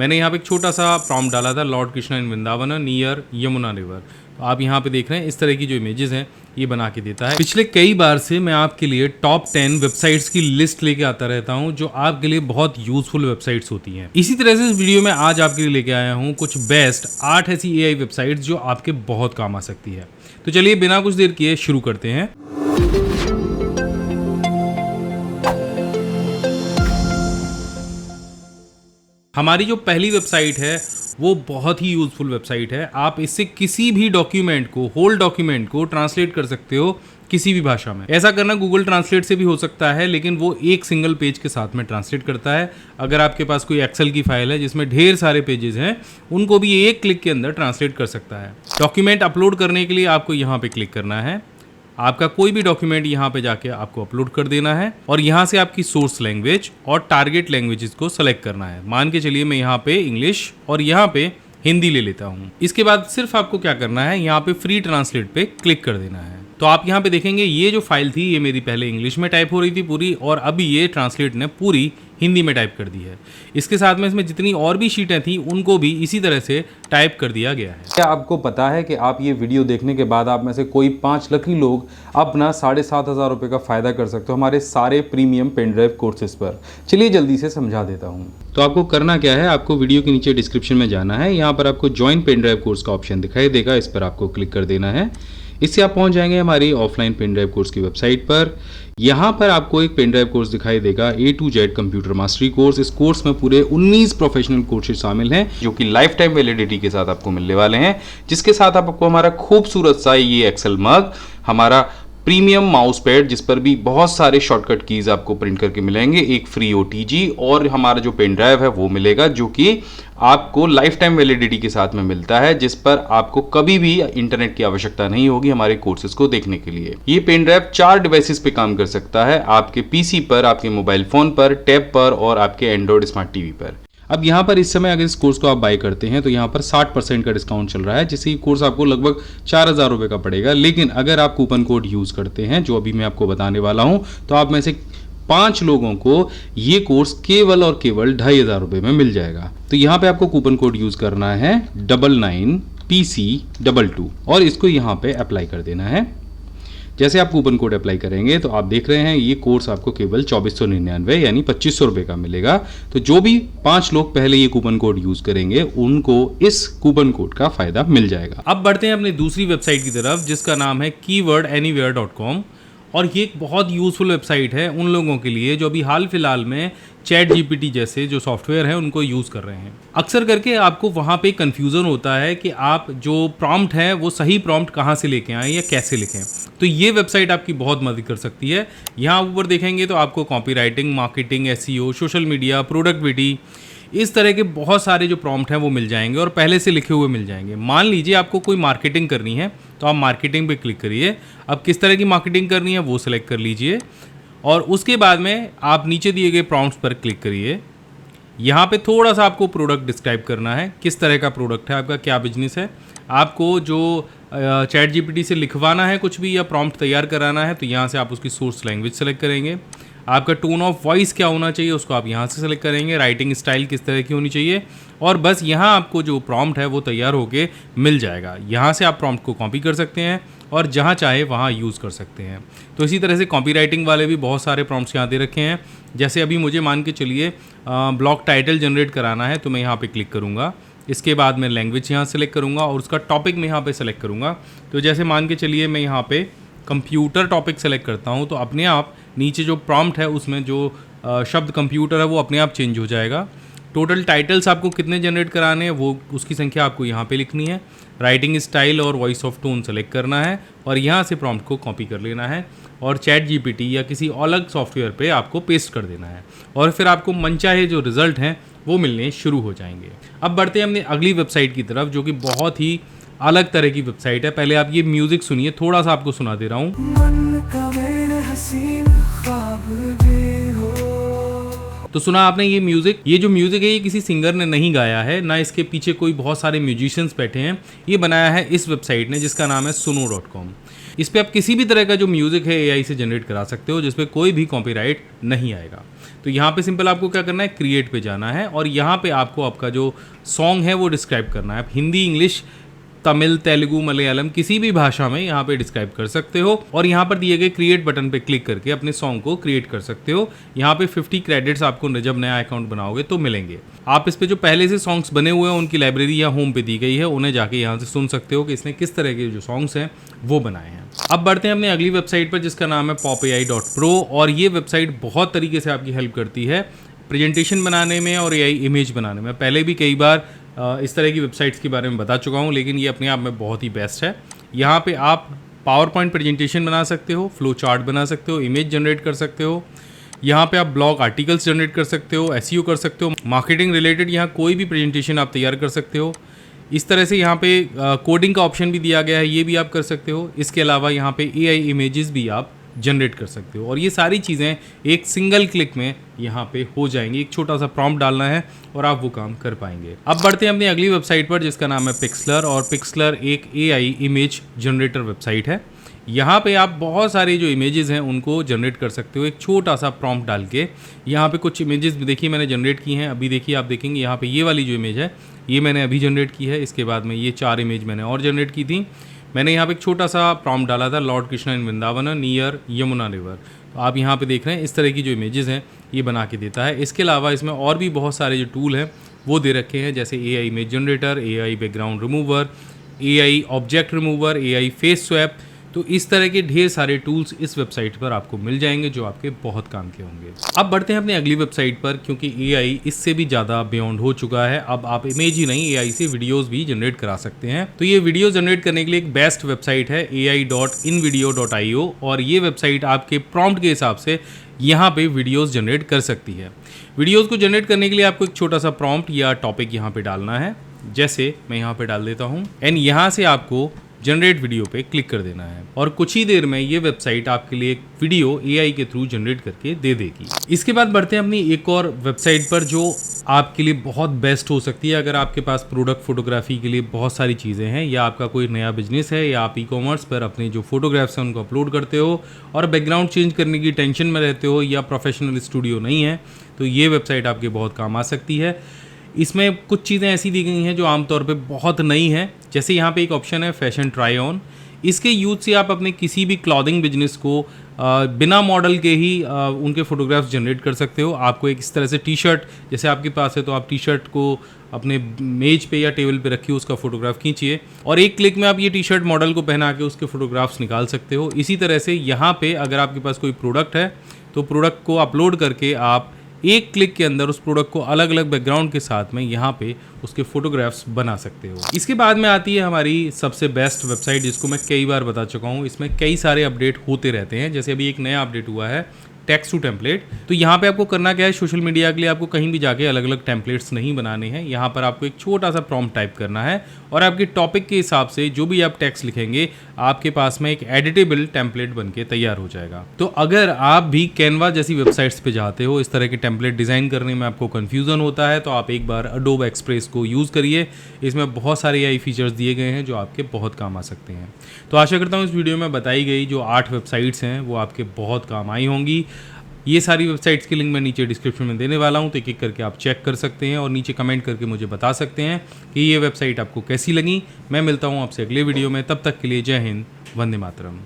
मैंने यहाँ पे एक छोटा सा प्रॉम्प्ट डाला था, लॉर्ड कृष्णा इन वृंदावन नियर यमुना रिवर। तो आप यहाँ पे देख रहे हैं इस तरह की जो इमेजेस हैं ये बना के देता है। पिछले कई बार से मैं आपके लिए टॉप 10 वेबसाइट्स की लिस्ट लेके आता रहता हूँ जो आपके लिए बहुत यूजफुल वेबसाइट्स होती हैं। इसी तरह से इस वीडियो में आज आपके लिए लेके आया हूँ कुछ बेस्ट 8 ऐसी AI वेबसाइट्स जो आपके बहुत काम आ सकती है। तो चलिए बिना कुछ देर किए शुरू करते हैं। हमारी जो पहली वेबसाइट है वो बहुत ही यूजफुल वेबसाइट है। आप इससे किसी भी डॉक्यूमेंट को, होल डॉक्यूमेंट को ट्रांसलेट कर सकते हो किसी भी भाषा में। ऐसा करना गूगल ट्रांसलेट से भी हो सकता है, लेकिन वो एक सिंगल पेज के साथ में ट्रांसलेट करता है। अगर आपके पास कोई एक्सेल की फाइल है जिसमें ढेर सारे पेजेस हैं, उनको भी एक क्लिक के अंदर ट्रांसलेट कर सकता है। डॉक्यूमेंट अपलोड करने के लिए आपको यहाँ पे क्लिक करना है। आपका कोई भी डॉक्यूमेंट यहाँ पे जाके आपको अपलोड कर देना है और यहाँ से आपकी सोर्स लैंग्वेज और टारगेट लैंग्वेजेस को सेलेक्ट करना है। मान के चलिए मैं यहाँ पे इंग्लिश और यहाँ पे हिंदी ले लेता हूँ। इसके बाद सिर्फ आपको क्या करना है, यहाँ पे फ्री ट्रांसलेट पे क्लिक कर देना है। तो आप यहाँ पे देखेंगे ये जो फाइल थी ये मेरी पहले इंग्लिश में टाइप हो रही थी पूरी, और अभी ये ट्रांसलेट ने पूरी हिंदी में टाइप कर दी है। इसके साथ में इसमें जितनी और भी शीटें थी उनको भी इसी तरह से टाइप कर दिया गया है। क्या आपको पता है कि आप ये वीडियो देखने के बाद आप में से कोई 5 लकी लोग अपना 7,500 रुपये का फ़ायदा कर सकते हो हमारे सारे प्रीमियम पेन ड्राइव कोर्सेज पर। चलिए जल्दी से समझा देता हूँ। तो आपको करना क्या है, आपको वीडियो के नीचे डिस्क्रिप्शन में जाना है। यहाँ पर आपको ज्वाइन पेन ड्राइव कोर्स का ऑप्शन दिखाई देगा, इस पर आपको क्लिक कर देना है। इससे आप पहुंच जाएंगे हमारी ऑफलाइन पेन ड्राइव कोर्स की वेबसाइट पर। यहाँ पर आपको एक पेन ड्राइव कोर्स दिखाई देगा, A to Z computer mastery course. इस कोर्स में पूरे 19 प्रोफेशनल कोर्सेज शामिल हैं जो कि लाइफ टाइम वैलिडिटी के साथ आपको मिलने वाले हैं, जिसके साथ आपको हमारा खूबसूरत सा ये एक्सेल मग, हमारा प्रीमियम माउस पैड जिस पर भी बहुत सारे शॉर्टकट कीज आपको प्रिंट करके मिलेंगे, एक फ्री OTG और हमारा जो पेन ड्राइव है वो मिलेगा, जो कि आपको लाइफ टाइम वैलिडिटी के साथ में मिलता है, जिस पर आपको कभी भी इंटरनेट की आवश्यकता नहीं होगी हमारे कोर्सेज को देखने के लिए। ये पेन ड्राइव 4 डिवाइसेस पे काम कर सकता है, आपके PC पर, आपके मोबाइल फोन पर, टैब पर और आपके एंड्रॉइड स्मार्ट टीवी पर। अब यहाँ पर इस समय अगर इस कोर्स को आप बाय करते हैं तो यहाँ पर 60% का डिस्काउंट चल रहा है, जिससे ये कोर्स आपको लगभग 4,000 रुपये का पड़ेगा। लेकिन अगर आप कूपन कोड यूज़ करते हैं जो अभी मैं आपको बताने वाला हूँ, तो आप में से 5 लोगों को ये कोर्स केवल और केवल 2,500 रुपये में मिल जाएगा। तो यहाँ पे आपको कूपन कोड यूज़ करना है 99PC22 और इसको यहाँ पे अप्लाई कर देना है। जैसे आप कूपन कोड अप्लाई करेंगे तो आप देख रहे हैं ये कोर्स आपको केवल 2499 यानी 2,500 रुपये का मिलेगा। तो जो भी 5 लोग पहले ये कूपन कोड यूज करेंगे उनको इस कूपन कोड का फायदा मिल जाएगा। अब बढ़ते हैं अपनी दूसरी वेबसाइट की तरफ जिसका नाम है keywordanywhere.com। और ये एक बहुत यूज़फुल वेबसाइट है उन लोगों के लिए जो अभी हाल फिलहाल में ChatGPT जैसे जो सॉफ्टवेयर हैं उनको यूज़ कर रहे हैं। अक्सर करके आपको वहाँ पे कन्फ्यूज़न होता है कि आप जो प्रॉम्प्ट है वो सही प्रॉम्प्ट कहाँ से लेके आएँ या कैसे लिखें। तो ये वेबसाइट आपकी बहुत मदद कर सकती है। यहाँ ऊपर देखेंगे तो आपको copy writing, marketing, SEO, social media, productivity, इस तरह के बहुत सारे जो प्रॉम्प्ट हैं वो मिल जाएंगे और पहले से लिखे हुए मिल जाएंगे। मान लीजिए आपको कोई मार्केटिंग करनी है तो आप मार्केटिंग पे क्लिक करिए। अब किस तरह की मार्केटिंग करनी है वो सिलेक्ट कर लीजिए और उसके बाद में आप नीचे दिए गए प्रॉम्प्ट्स पर क्लिक करिए। यहाँ पे थोड़ा सा आपको प्रोडक्ट डिस्क्राइब करना है, किस तरह का प्रोडक्ट है, आपका क्या बिजनेस है, आपको जो ChatGPT से लिखवाना है कुछ भी या प्रॉम्प्ट तैयार कराना है तो यहाँ से आप उसकी सोर्स लैंग्वेज सेलेक्ट करेंगे। आपका टोन ऑफ वॉइस क्या होना चाहिए उसको आप यहाँ से सेलेक्ट करेंगे, राइटिंग स्टाइल किस तरह की होनी चाहिए, और बस यहाँ आपको जो प्रॉम्प्ट है वो तैयार होके मिल जाएगा। यहाँ से आप प्रॉम्प्ट को कॉपी कर सकते हैं और जहाँ चाहे वहाँ यूज़ कर सकते हैं। तो इसी तरह से कॉपी राइटिंग वाले भी बहुत सारे प्रॉम्प्ट्स यहाँ दे रखे हैं। जैसे अभी मुझे मान के चलिए ब्लॉग टाइटल जनरेट कराना है तो मैं यहाँ पर क्लिक करूँगा। इसके बाद मैं लैंग्वेज यहाँ सेलेक्ट करूँगा और उसका टॉपिक मैं यहाँ पे सेलेक्ट करूँगा। तो जैसे मान के चलिए मैं यहाँ पे कंप्यूटर टॉपिक सेलेक्ट करता हूँ तो अपने आप नीचे जो प्रॉम्प्ट है उसमें जो शब्द कंप्यूटर है वो अपने आप चेंज हो जाएगा। टोटल टाइटल्स आपको कितने जनरेट कराने हैं वो उसकी संख्या आपको यहाँ पे लिखनी है। राइटिंग स्टाइल और वॉइस ऑफ टोन सेलेक्ट करना है और यहाँ से प्रॉम्प्ट को कॉपी कर लेना है और ChatGPT या किसी अलग सॉफ्टवेयर पे आपको पेस्ट कर देना है और फिर आपको मनचाहे जो रिजल्ट हैं वो मिलने शुरू हो जाएंगे। अब बढ़ते हैं अपनी अगली वेबसाइट की तरफ जो कि बहुत ही अलग तरह की वेबसाइट है। पहले आप ये म्यूजिक सुनिए, थोड़ा सा आपको सुना दे रहा हूँ। तो सुना आपने ये म्यूजिक? ये जो म्यूजिक है ये किसी सिंगर ने नहीं गाया है, ना इसके पीछे कोई बहुत सारे म्यूजिशियंस बैठे हैं। ये बनाया है इस वेबसाइट ने जिसका नाम है suno.com। इस पर आप किसी भी तरह का जो म्यूजिक है AI से जनरेट करा सकते हो जिसपे कोई भी कॉपीराइट नहीं आएगा। तो यहाँ पे सिंपल आपको क्या करना है, क्रिएट पे जाना है और यहाँ पे आपको आपका जो सॉन्ग है वो डिस्क्राइब करना है। आप हिंदी, इंग्लिश, तमिल, तेलुगु, मलयालम किसी भी भाषा में यहाँ पे डिस्क्राइब कर सकते हो और यहाँ पर दिए गए क्रिएट बटन पे क्लिक करके अपने सॉन्ग को क्रिएट कर सकते हो। यहाँ पे 50 क्रेडिट्स आपको जब नया अकाउंट बनाओगे तो मिलेंगे। आप इस पे जो पहले से सॉन्ग्स बने हुए हैं उनकी लाइब्रेरी यहाँ होम पे दी गई है, उन्हें जाके यहाँ से सुन सकते हो कि इसने किस तरह के जो सॉन्ग्स हैं वो बनाए हैं। अब बढ़ते हैं अपनी अगली वेबसाइट पर जिसका नाम है popai.pro और ये वेबसाइट बहुत तरीके से आपकी हेल्प करती है प्रेजेंटेशन बनाने में और AI इमेज बनाने में। पहले भी कई बार इस तरह की वेबसाइट्स के बारे में बता चुका हूँ, लेकिन ये अपने आप में बहुत ही बेस्ट है। यहाँ पे आप पावर पॉइंट प्रेजेंटेशन बना सकते हो, फ्लो चार्ट बना सकते हो, इमेज जनरेट कर सकते हो। यहाँ पे आप ब्लॉग आर्टिकल्स जनरेट कर सकते हो, SEO कर सकते हो, मार्केटिंग रिलेटेड यहाँ कोई भी प्रेजेंटेशन आप तैयार कर सकते हो। इस तरह से यहाँ पे कोडिंग का ऑप्शन भी दिया गया है, ये भी आप कर सकते हो। इसके अलावा यहाँ पे AI इमेजेस भी आप जनरेट कर सकते हो और ये सारी चीज़ें एक सिंगल क्लिक में यहाँ पे हो जाएंगी। एक छोटा सा प्रॉम्प्ट डालना है और आप वो काम कर पाएंगे। अब बढ़ते हैं अपनी अगली वेबसाइट पर जिसका नाम है पिक्सलर और पिक्सलर एक AI इमेज जनरेटर वेबसाइट है। यहाँ पे आप बहुत सारे जो इमेजेस हैं उनको जनरेट कर सकते हो एक छोटा सा प्रॉम्प्ट डाल के। यहाँ पे कुछ इमेजेस देखिए मैंने जनरेट की हैं, अभी देखिए आप देखेंगे यहाँ पे ये वाली जो इमेज है ये मैंने अभी जनरेट की है। इसके बाद में ये 4 इमेज मैंने और जनरेट की थी। मैंने यहाँ पे एक छोटा सा प्रॉम्प्ट डाला था, लॉर्ड कृष्णा इन वृंदावन नियर यमुना रिवर। तो आप यहाँ पे देख रहे हैं इस तरह की जो इमेजेस हैं ये बना के देता है। इसके अलावा इसमें और भी बहुत सारे जो टूल हैं वो दे रखे हैं, जैसे AI image generator, AI background remover, AI object remover, AI face swap. तो इस तरह के ढेर सारे टूल्स इस वेबसाइट पर आपको मिल जाएंगे जो आपके बहुत काम के होंगे। अब बढ़ते हैं अपनी अगली वेबसाइट पर, क्योंकि AI इससे भी ज़्यादा बियॉन्ड हो चुका है। अब आप इमेज ही नहीं AI से वीडियोस भी जनरेट करा सकते हैं। तो ये वीडियो जनरेट करने के लिए एक बेस्ट वेबसाइट है ai.invideo.io और ये वेबसाइट आपके प्रॉम्प्ट के हिसाब से यहाँ पे वीडियोस जनरेट कर सकती है। वीडियोस को जनरेट करने के लिए आपको एक छोटा सा प्रॉम्प्ट या टॉपिक यहाँ पे डालना है, जैसे मैं यहाँ पे डाल देता हूँ एंड यहाँ से आपको जनरेट वीडियो पे क्लिक कर देना है और कुछ ही देर में ये वेबसाइट आपके लिए एक वीडियो AI के थ्रू जनरेट करके दे देगी। इसके बाद बढ़ते हैं अपनी एक और वेबसाइट पर जो आपके लिए बहुत बेस्ट हो सकती है अगर आपके पास प्रोडक्ट फोटोग्राफी के लिए बहुत सारी चीज़ें हैं या आपका कोई नया बिजनेस है या आप ई-कॉमर्स पर अपने जो फोटोग्राफ्स हैं उनको अपलोड करते हो और बैकग्राउंड चेंज करने की टेंशन में रहते हो या प्रोफेशनल स्टूडियो नहीं है, तो ये वेबसाइट आपके बहुत काम आ सकती है। इसमें कुछ चीज़ें ऐसी दी गई हैं जो आमतौर पे बहुत नई हैं, जैसे यहाँ पे एक ऑप्शन है फैशन ट्राई ऑन। इसके यूज से आप अपने किसी भी क्लॉथिंग बिजनेस को बिना मॉडल के ही उनके फोटोग्राफ्स जनरेट कर सकते हो। आपको एक इस तरह से टी शर्ट जैसे आपके पास है तो आप टी शर्ट को अपने मेज पे या टेबल पे रखिए, उसका फोटोग्राफ खींचिए और एक क्लिक में आप ये टी शर्ट मॉडल को पहना के उसके फोटोग्राफ्स निकाल सकते हो। इसी तरह से यहाँ पे अगर आपके पास कोई प्रोडक्ट है तो प्रोडक्ट को अपलोड करके आप एक क्लिक के अंदर उस प्रोडक्ट को अलग अलग बैकग्राउंड के साथ में यहाँ पे उसके फोटोग्राफ्स बना सकते हो। इसके बाद में आती है हमारी सबसे बेस्ट वेबसाइट जिसको मैं कई बार बता चुका हूँ। इसमें कई सारे अपडेट होते रहते हैं, जैसे अभी एक नया अपडेट हुआ है टेक्स्ट टू टेम्पलेट। तो यहाँ पे आपको करना क्या है, सोशल मीडिया के लिए आपको कहीं भी जाके अलग अलग टेम्पलेट्स नहीं बनाने हैं। यहाँ पर आपको एक छोटा सा प्रॉम्प्ट टाइप करना है और आपके टॉपिक के हिसाब से जो भी आप टेक्स्ट लिखेंगे आपके पास में एक एडिटेबल टेम्पलेट बनके तैयार हो जाएगा। तो अगर आप भी कैनवा जैसी वेबसाइट्स पे जाते हो, इस तरह के टेम्पलेट डिज़ाइन करने में आपको कन्फ्यूज़न होता है, तो आप एक बार अडोब एक्सप्रेस को यूज़ करिए। इसमें बहुत सारे AI फीचर्स दिए गए हैं जो आपके बहुत काम आ सकते हैं। तो आशा करता हूँ इस वीडियो में बताई गई जो 8 वेबसाइट्स हैं वो आपके बहुत काम आई होंगी। ये सारी वेबसाइट्स की लिंक मैं नीचे डिस्क्रिप्शन में देने वाला हूँ, तो एक एक करके आप चेक कर सकते हैं और नीचे कमेंट करके मुझे बता सकते हैं कि ये वेबसाइट आपको कैसी लगी। मैं मिलता हूँ आपसे अगले वीडियो में, तब तक के लिए जय हिंद, वंदे मातरम।